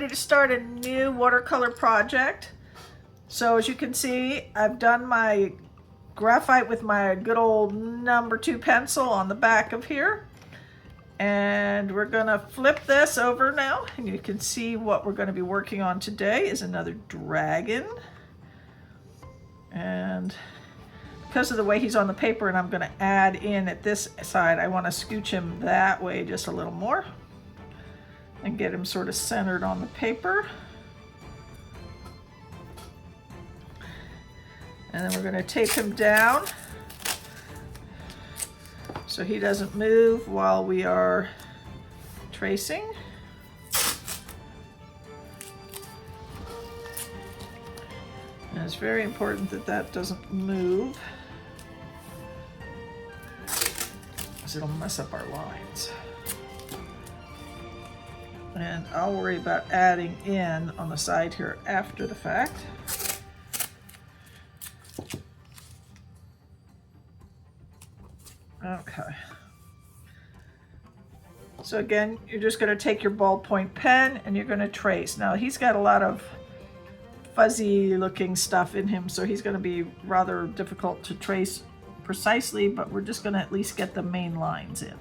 ready to start a new watercolor project. So as you can see, I've done my graphite with my good old number 2 pencil on the back of here. And we're gonna flip this over now, and you can see what we're gonna be working on today is another dragon. And because of the way he's on the paper and I'm gonna add in at this side, I wanna scooch him that way just a little more and get him sort of centered on the paper. And then we're going to tape him down so he doesn't move while we are tracing. And it's very important that that doesn't move, because it'll mess up our lines. And I'll worry about adding in on the side here after the fact. Okay. So again, you're just going to take your ballpoint pen and you're going to trace. Now he's got a lot of fuzzy looking stuff in him, so he's going to be rather difficult to trace precisely, but we're just going to at least get the main lines in.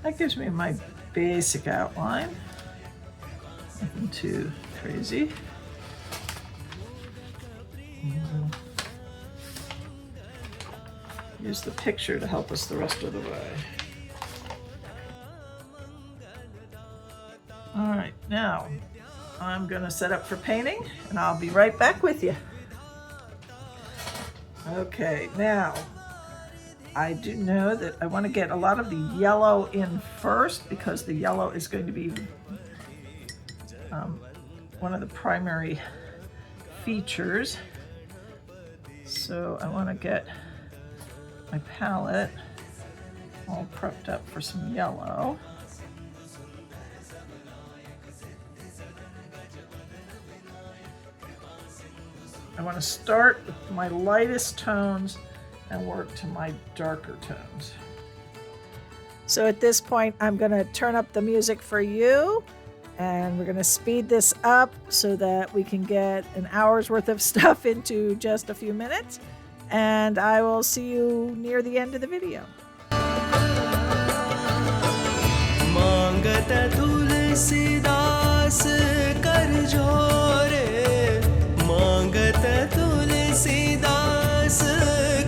That gives me my basic outline. Nothing too crazy. Use the picture to help us the rest of the way. All right, now I'm going to set up for painting and I'll be right back with you. Okay, now I do know that I want to get a lot of the yellow in first, because the yellow is going to be one of the primary features. So I want to get my palette all prepped up for some yellow. I want to start with my lightest tones and work to my darker tones. So at this point, I'm going to turn up the music for you, and we're going to speed this up so that we can get an hour's worth of stuff into just a few minutes. and I will see you near the end of the video. मांगत तुलसीदास कर जोरे, मांगत तुलसीदास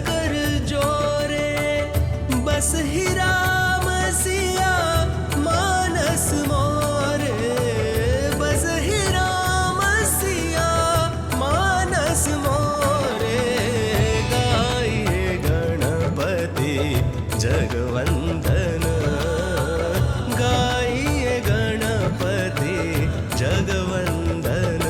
कर जोरे, बस ही राम सिया मानस मोरे, बस ही राम सिया मानस मोरे, गाइए गणपति जगवंदन, गाइए Ganpati जगवंदन।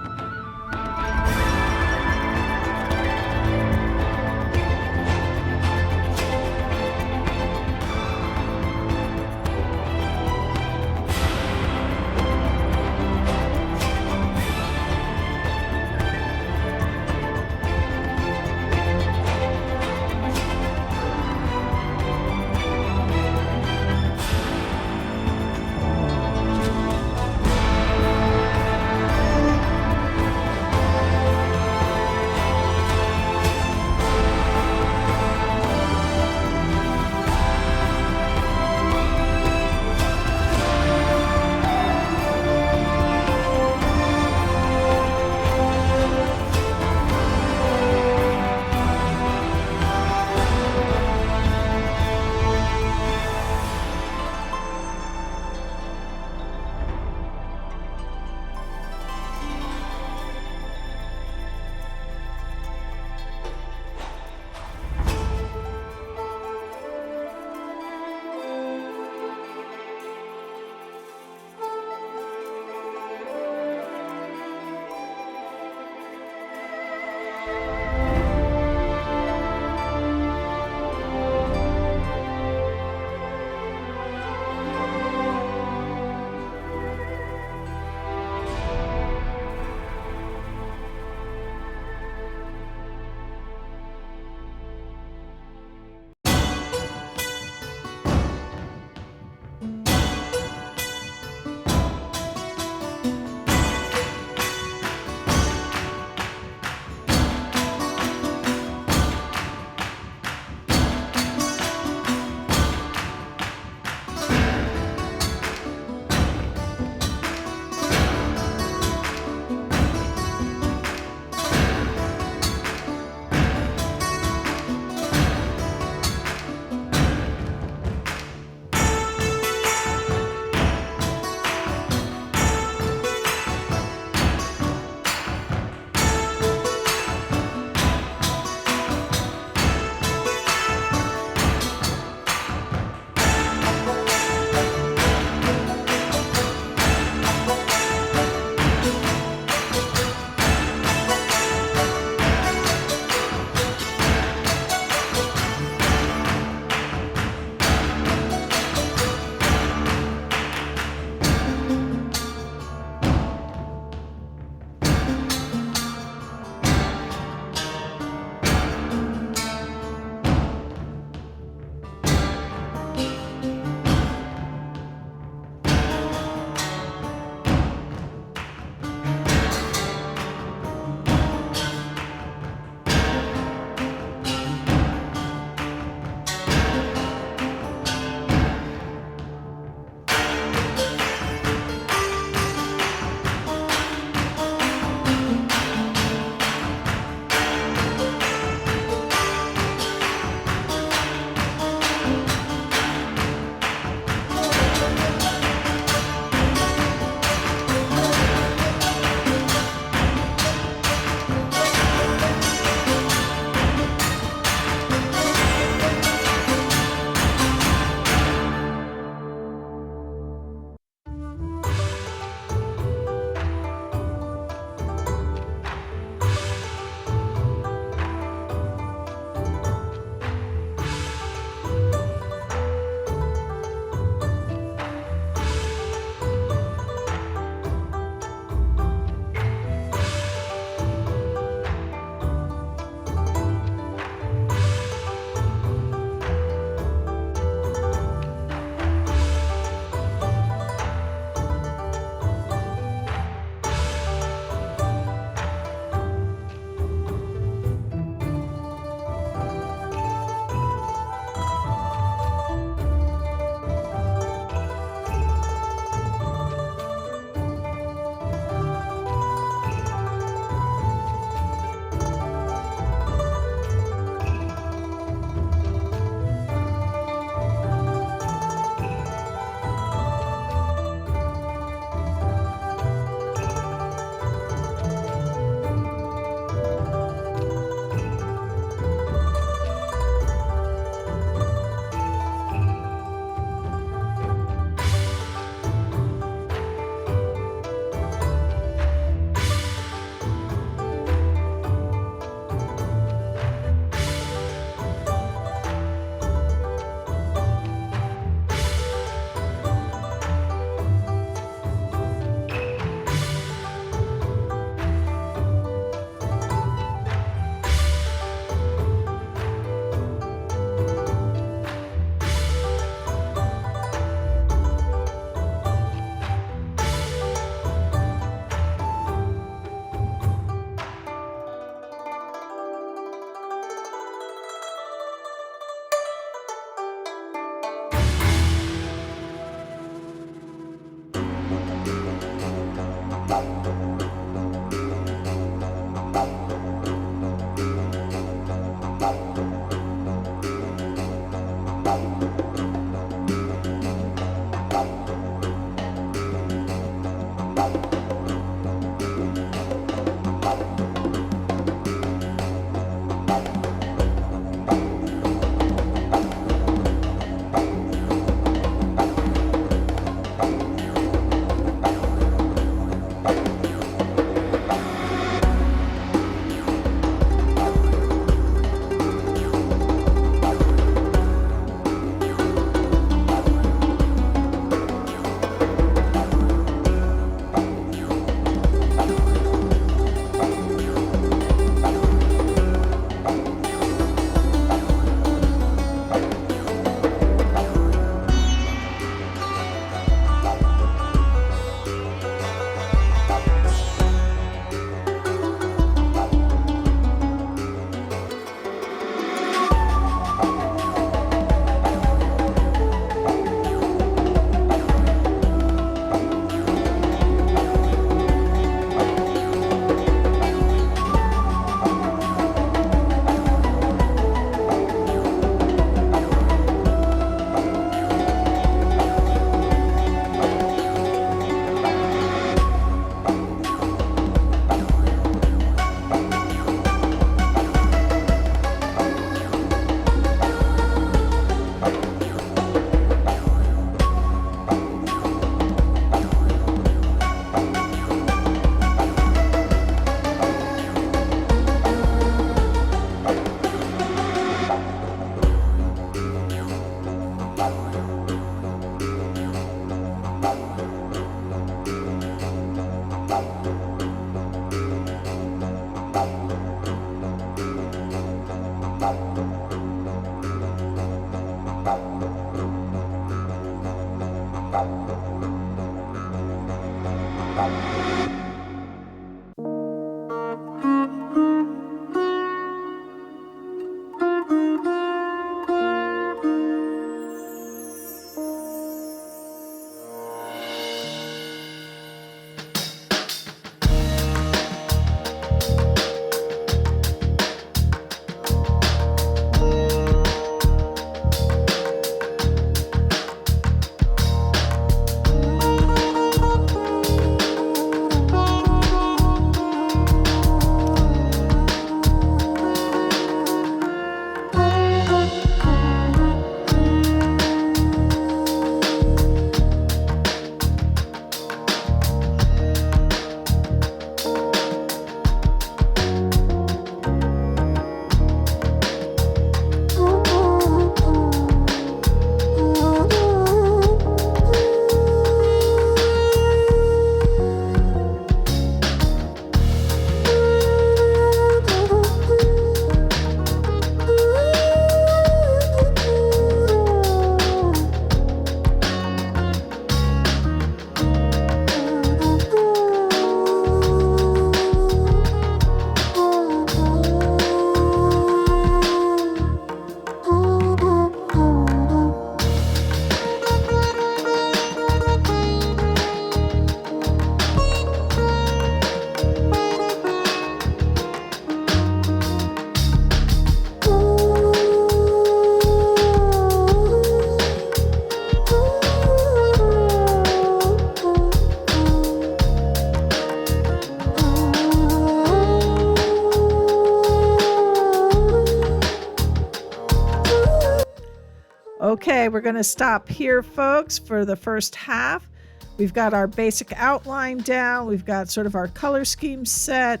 Okay, we're going to stop here, folks, for the first half. We've got our basic outline down. We've got sort of our color scheme set,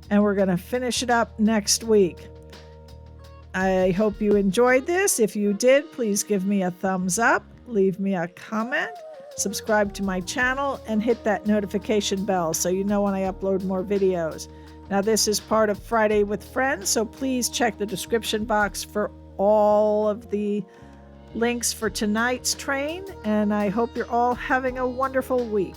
and we're going to finish it up next week. I hope you enjoyed this. If you did, please give me a thumbs up, leave me a comment, subscribe to my channel, and hit that notification bell so you know when I upload more videos. Now, this is part of Friday with Friends, so please check the description box for all of the links for tonight's train, and I hope you're all having a wonderful week.